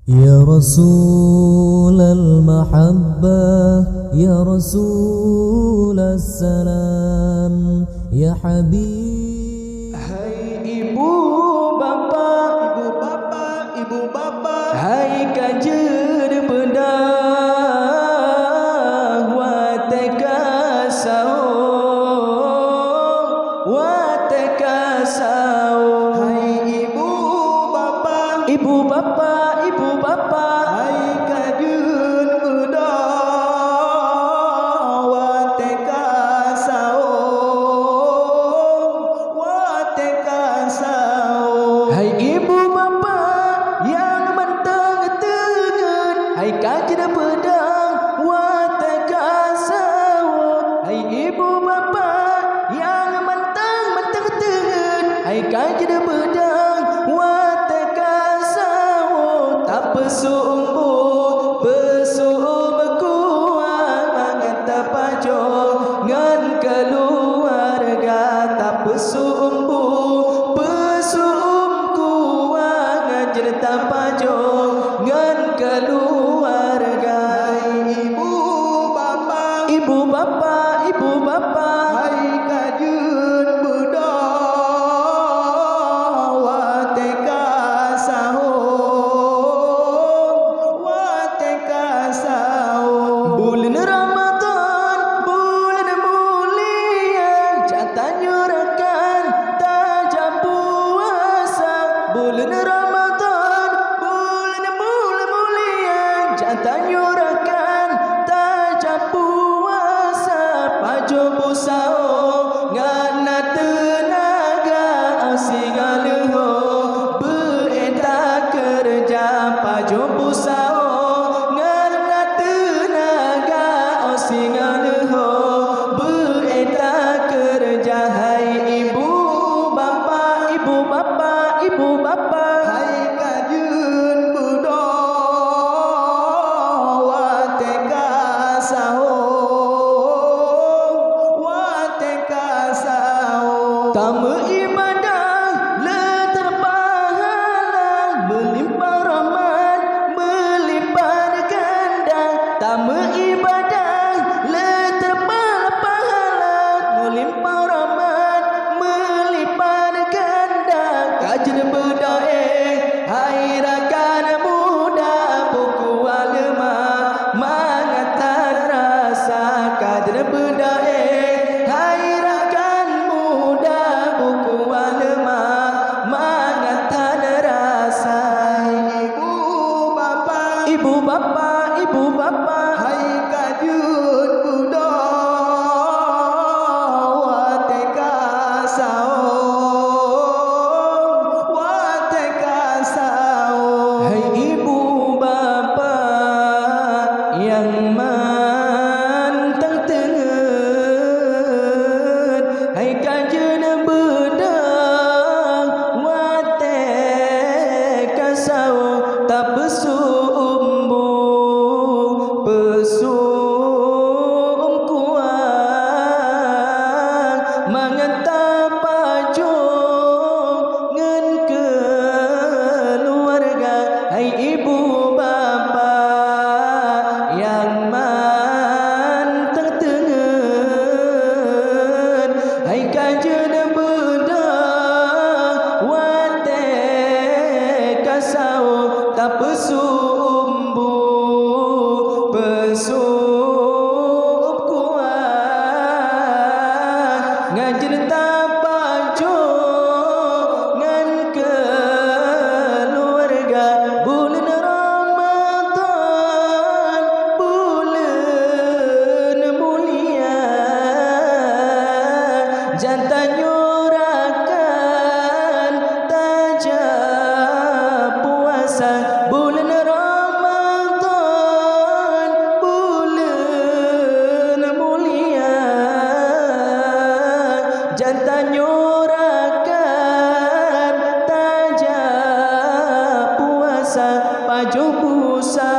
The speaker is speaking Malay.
يا رسول المحبة يا رسول السلام يا حبيب. Hai ibu bapa, ibu bapa, hai kajen bedah wateka sao. Hai ibu bapa, ibu bapa, hai kajen bedah wateka sao. Hai ibu bapa yang menteng-tengen, hai kajen pedang wateka sao. Hai ibu bapa yang menteng-tengen, hai kajen pedang wateka sao. Tak pesumbu kuat mengata pajong ngan keluarga. Tak pesumbu kuat ngan pajong ngan keluarga. Ibu bapa, hai kajun budak wateka sao. Bulan Ramadan, bulan mulia, jangan nyurahkan tajam puasa. Bulan Ramadan, bulan mulia, jangan nyurahkan tajam puasa. Pajo pusao ngana tenaga segala beenta kerja. Pajo pusao ngana tenaga segala beenta kerja. Hai ibu bapa, hai kajun budak wateka sao. Kamu ibadah terpahala, melimpah rahmat, melimpah ganda. Kamu ibadah terpahala, melimpah rahmat, melimpah ganda. Kajen bedae hai rakan muda, buku alma mengatan rasa. Kajen bedae hai rakan muda, buku alma mengatan rasa. Ibu bapa, hai kajun budak wateka sao. Hai ibu bapa yang menteng-tengen, hai kajen bedah wateka sao. Tak pesumbu kuat mengata pajong ngan keluarga. Hai ibu bapa yang menteng-tengen, hai kajen bedah wateka sao. Tak pesumbu kuat ngajen pajong ngan keluarga. Bulan Ramadan, bulan mulia, jangan nyurahkan tajam puasa. Bulan Ramadan, bulan mulia, jangan nyurahkan tajam puasa. Pajo puasa